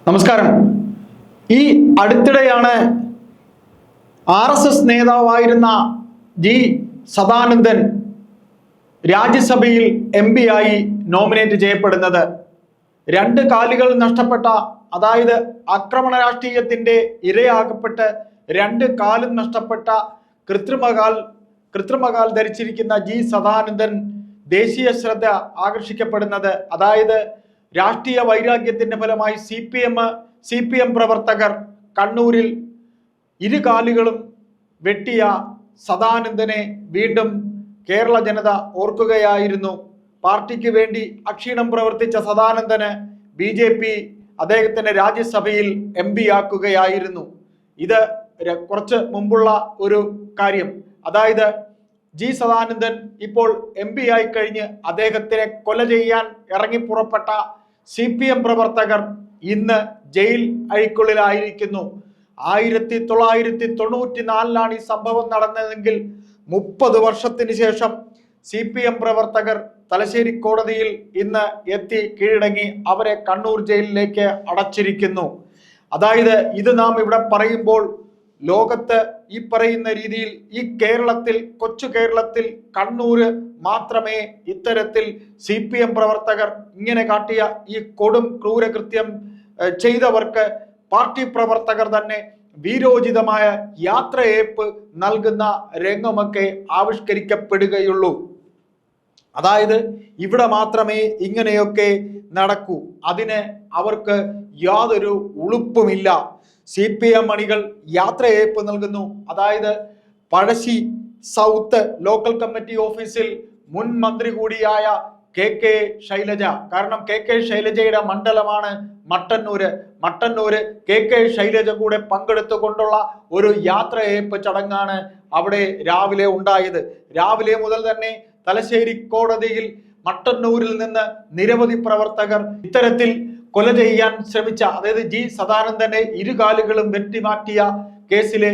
നമസ്കാരം. ഈ അടുത്തിടെയാണ് RSS നേതാവായിരുന്ന ജി സദാനന്ദൻ രാജ്യസഭയിൽ MP ആയി നോമിനേറ്റ് ചെയ്യപ്പെടുന്നത്. രണ്ട് കാലുകൾ നഷ്ടപ്പെട്ട, അതായത് ആക്രമണ രാഷ്ട്രീയത്തിന്റെ ഇരയാകപ്പെട്ട് രണ്ട് കാലും നഷ്ടപ്പെട്ട കൃത്രിമകാൽ ധരിച്ചിരിക്കുന്ന ജി സദാനന്ദൻ ദേശീയ ശ്രദ്ധ ആകർഷിക്കപ്പെടുന്നത്, അതായത് രാഷ്ട്രീയ വൈരാഗ്യത്തിന്റെ ഫലമായി CPM പ്രവർത്തകർ കണ്ണൂരിൽ ഇരുകാലുകളും വെട്ടിയ സദാനന്ദനെ വീണ്ടും കേരള ജനത ഓർക്കുകയായിരുന്നു. പാർട്ടിക്ക് വേണ്ടി അക്ഷീണം പ്രവർത്തിച്ച സദാനന്ദന് BJP അദ്ദേഹത്തിന്റെ രാജ്യസഭയിൽ MP ആക്കുകയായിരുന്നു. ഇത് കുറച്ച് മുമ്പുള്ള ഒരു കാര്യം. അതായത് ജി സദാനന്ദൻ ഇപ്പോൾ MP ആയി കഴിഞ്ഞ് അദ്ദേഹത്തിനെ കൊല ചെയ്യാൻ ഇറങ്ങിപ്പുറപ്പെട്ട CPM പ്രവർത്തകർ ഇന്ന് ജയിൽ അഴിക്കുള്ളിലായിരിക്കുന്നു. 1994 ഈ സംഭവം നടന്നതെങ്കിൽ 30 വർഷത്തിന് ശേഷം CPM പ്രവർത്തകർ തലശ്ശേരി കോടതിയിൽ ഇന്ന് എത്തി കീഴടങ്ങി അവരെ കണ്ണൂർ ജയിലിലേക്ക് അടച്ചിരിക്കുന്നു. അതായത് ഇത് നാം ഇവിടെ പറയുമ്പോൾ ലോകത്ത് ഈ പറയുന്ന രീതിയിൽ ഈ കേരളത്തിൽ, കൊച്ചു കേരളത്തിൽ കണ്ണൂര് മാത്രമേ ഇത്തരത്തിൽ CPM പ്രവർത്തകർ ഇങ്ങനെ കാട്ടിയ ഈ കൊടും ക്രൂരകൃത്യം ചെയ്തവർക്ക് പാർട്ടി പ്രവർത്തകർ തന്നെ വീരോചിതമായ യാത്രയയപ്പ് നൽകുന്ന രംഗമൊക്കെ ആവിഷ്കരിക്കപ്പെടുകയുള്ളൂ. അതായത് ഇവിടെ മാത്രമേ ഇങ്ങനെയൊക്കെ നടക്കൂ. അതിന് അവർക്ക് യാതൊരു ഉളുപ്പുമില്ല. CPM അണികൾ യാത്രയയപ്പ് നൽകുന്നു. അതായത് പഴശ്ശി സൗത്ത് ലോക്കൽ കമ്മിറ്റി ഓഫീസിൽ മുൻ മന്ത്രി കൂടിയായ KK ശൈലജ, കാരണം KK ശൈലജയുടെ മണ്ഡലമാണ് മട്ടന്നൂര്. KK ശൈലജ കൂടെ പങ്കെടുത്തുകൊണ്ടുള്ള ഒരു യാത്രയയപ്പ് ചടങ്ങാണ് അവിടെ രാവിലെ ഉണ്ടായത്. രാവിലെ മുതൽ തന്നെ തലശ്ശേരി കോടതിയിൽ മട്ടന്നൂരിൽ നിന്ന് നിരവധി പ്രവർത്തകർ ഇത്തരത്തിൽ കൊല ചെയ്യാൻ ശ്രമിച്ച, അതായത് ജി സദാനന്ദന്റെ ഇരുകാലുകളും വെട്ടിമാറ്റിയ കേസിലെ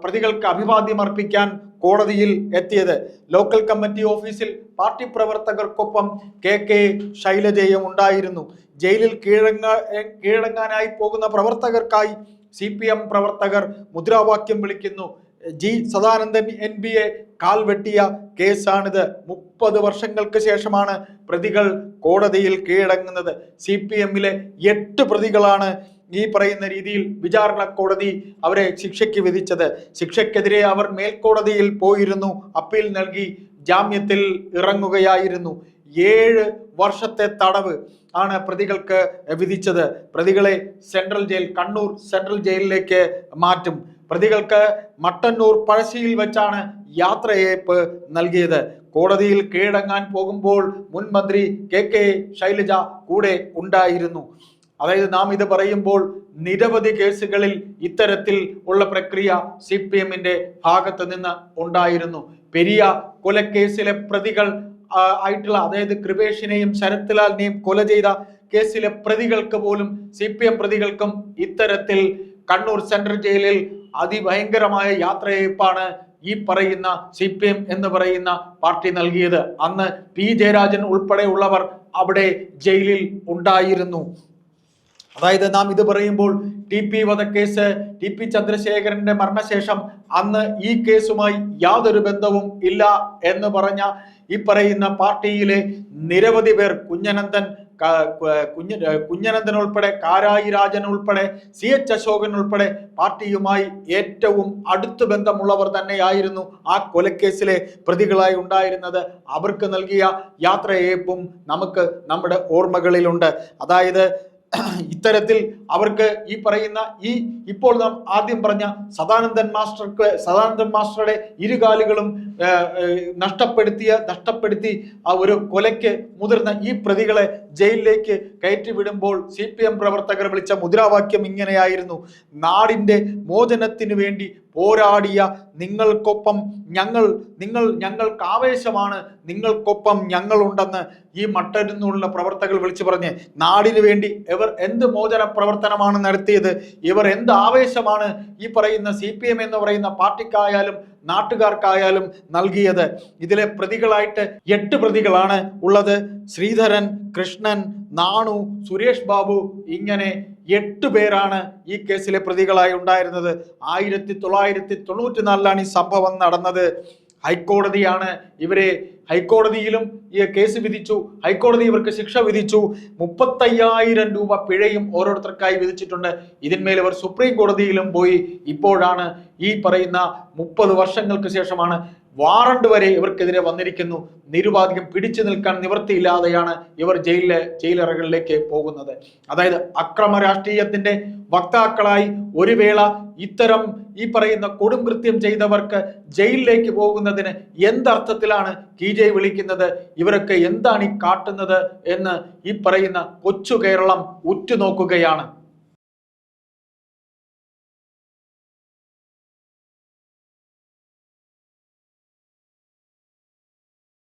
പ്രതികൾക്ക് അഭിവാദ്യം അർപ്പിക്കാൻ കോടതിയിൽ എത്തിയത്. ലോക്കൽ കമ്മിറ്റി ഓഫീസിൽ പാർട്ടി പ്രവർത്തകർക്കൊപ്പം KK ശൈലജയും ഉണ്ടായിരുന്നു. ജയിലിൽ കീഴടങ്ങാനായി പോകുന്ന പ്രവർത്തകർക്കായി CPM പ്രവർത്തകർ മുദ്രാവാക്യം വിളിക്കുന്നു. ജി സദാനന്ദൻ NBയെ കാൽ വെട്ടിയ കേസാണിത്. 30 വർഷങ്ങൾക്ക് ശേഷമാണ് പ്രതികൾ കോടതിയിൽ കീഴടങ്ങുന്നത്. CPMലെ 8 പ്രതികളാണ് ഈ പറയുന്ന രീതിയിൽ വിചാരണ കോടതി അവരെ ശിക്ഷയ്ക്ക് വിധിച്ചത്. ശിക്ഷയ്ക്കെതിരെ അവർ മേൽക്കോടതിയിൽ പോയിരുന്നു, അപ്പീൽ നൽകി ജാമ്യത്തിൽ ഇറങ്ങുകയായിരുന്നു. 7 വർഷത്തെ തടവ് ആണ് പ്രതികൾക്ക് വിധിച്ചത്. പ്രതികളെ കണ്ണൂർ സെൻട്രൽ ജയിലിലേക്ക് മാറ്റും. പ്രതികൾക്ക് മട്ടന്നൂർ പഴശ്ശിയിൽ വെച്ചാണ് യാത്രയയപ്പ് നൽകിയത്. കോടതിയിൽ കീഴടങ്ങാൻ പോകുമ്പോൾ മുൻ മന്ത്രി KK ശൈലജ കൂടെ ഉണ്ടായിരുന്നു. അതായത് നാം ഇത് പറയുമ്പോൾ നിരവധി കേസുകളിൽ ഇത്തരത്തിൽ ഉള്ള പ്രക്രിയ CPMന്റെ ഭാഗത്ത് നിന്ന് ഉണ്ടായിരുന്നു. പെരിയ കൊലക്കേസിലെ പ്രതികൾ ആയിട്ടുള്ള, അതായത് കൃപേഷിനെയും ശരത്ലാലിനെയും കൊല ചെയ്ത കേസിലെ പ്രതികൾക്ക് പോലും, CPM പ്രതികൾക്കും ഇത്തരത്തിൽ കണ്ണൂർ സെൻട്രൽ ജയിലിൽ അതിഭയങ്കരമായ യാത്രയയപ്പാണ് ഈ പറയുന്ന CPM എന്ന് പറയുന്ന പാർട്ടി നൽകിയത്. അന്ന് P ജയരാജൻ ഉൾപ്പെടെയുള്ളവർ അവിടെ ജയിലിൽ ഉണ്ടായിരുന്നു. അതായത് നാം ഇത് പറയുമ്പോൾ TP വധക്കേസ്, TP ചന്ദ്രശേഖരന്റെ മരണശേഷം അന്ന് ഈ കേസുമായി യാതൊരു ബന്ധവും ഇല്ല എന്ന് പറഞ്ഞ ഈ പറയുന്ന പാർട്ടിയിലെ നിരവധി പേർ, കുഞ്ഞനന്ദൻ ഉൾപ്പെടെ, കാരായി രാജൻ ഉൾപ്പെടെ, CH അശോകൻ ഉൾപ്പെടെ പാർട്ടിയുമായി ഏറ്റവും അടുത്ത ബന്ധമുള്ളവർ തന്നെയായിരുന്നു ആ കൊലക്കേസിലെ പ്രതികളായി ഉണ്ടായിരുന്നത്. അവർക്ക് നൽകിയ യാത്രയയപ്പും നമുക്ക് നമ്മുടെ ഓർമ്മകളിലുണ്ട്. അതായത് ഇത്തരത്തിൽ അവർക്ക് ഈ പറയുന്ന ഇപ്പോൾ നാം ആദ്യം പറഞ്ഞ സദാനന്ദൻ മാസ്റ്ററുടെ ഇരുകാലുകളും നഷ്ടപ്പെടുത്തി ആ ഒരു കൊലയ്ക്ക് മുതിർന്ന ഈ പ്രതികളെ ജയിലിലേക്ക് കയറ്റിവിടുമ്പോൾ CPM പ്രവർത്തകർ വിളിച്ച മുദ്രാവാക്യം ഇങ്ങനെയായിരുന്നു: നാടിന്റെ മോചനത്തിന് വേണ്ടി പോരാടിയ നിങ്ങൾക്കൊപ്പം ഞങ്ങൾക്ക് ആവേശമാണ്, നിങ്ങൾക്കൊപ്പം ഞങ്ങളുണ്ടെന്ന് ഈ മട്ടന്നുള്ള പ്രവർത്തകർ വിളിച്ചു പറഞ്ഞ്, നാടിനു വേണ്ടി ഇവർ എന്ത് മോചന പ്രവർത്തനമാണ് നടത്തിയത്, ഇവർ എന്ത് ആവേശമാണ് ഈ പറയുന്ന CPM എന്ന് പറയുന്ന പാർട്ടിക്കായാലും നാട്ടുകാർക്കായാലും നൽകിയത്. ഇതിലെ പ്രതികളായിട്ട് 8 പ്രതികളാണ് ഉള്ളത്. ശ്രീധരൻ, കൃഷ്ണൻ, നാണു, സുരേഷ് ബാബു, ഇങ്ങനെ 8 പേരാണ് ഈ കേസിലെ പ്രതികളായി ഉണ്ടായിരുന്നത്. 1994 ഈ സംഭവം നടന്നത്. ഹൈക്കോടതിയാണ് ഹൈക്കോടതിയിലും ഈ കേസ് വിധിച്ചു. ഹൈക്കോടതി ഇവർക്ക് ശിക്ഷ വിധിച്ചു. 35,000 രൂപ പിഴയും ഓരോരുത്തർക്കായി വിധിച്ചിട്ടുണ്ട്. ഇതിന്മേൽ ഇവർ സുപ്രീം കോടതിയിലും പോയി. ഇപ്പോഴാണ് ഈ പറയുന്ന 30 വർഷങ്ങൾക്ക് ശേഷമാണ് വാറണ്ട് വരെ ഇവർക്കെതിരെ വന്നിരിക്കുന്നു. നിരുപാധികം പിടിച്ചു നിൽക്കാൻ നിവൃത്തിയില്ലാതെയാണ് ഇവർ ജയിലറകളിലേക്ക് പോകുന്നത്. അതായത് അക്രമ രാഷ്ട്രീയത്തിന്റെ വക്താക്കളായി ഒരു വേള ഇത്തരം ഈ പറയുന്ന കൊടും കൃത്യം ചെയ്തവർക്ക് ജയിലിലേക്ക് പോകുന്നതിന് എന്തർത്ഥത്തിലാണ് കീജയ് വിളിക്കുന്നത്? ഇവരൊക്കെ എന്താണ് ഈ കാട്ടുന്നത് എന്ന് ഈ പറയുന്ന കൊച്ചു കേരളം ഉറ്റുനോക്കുകയാണ്.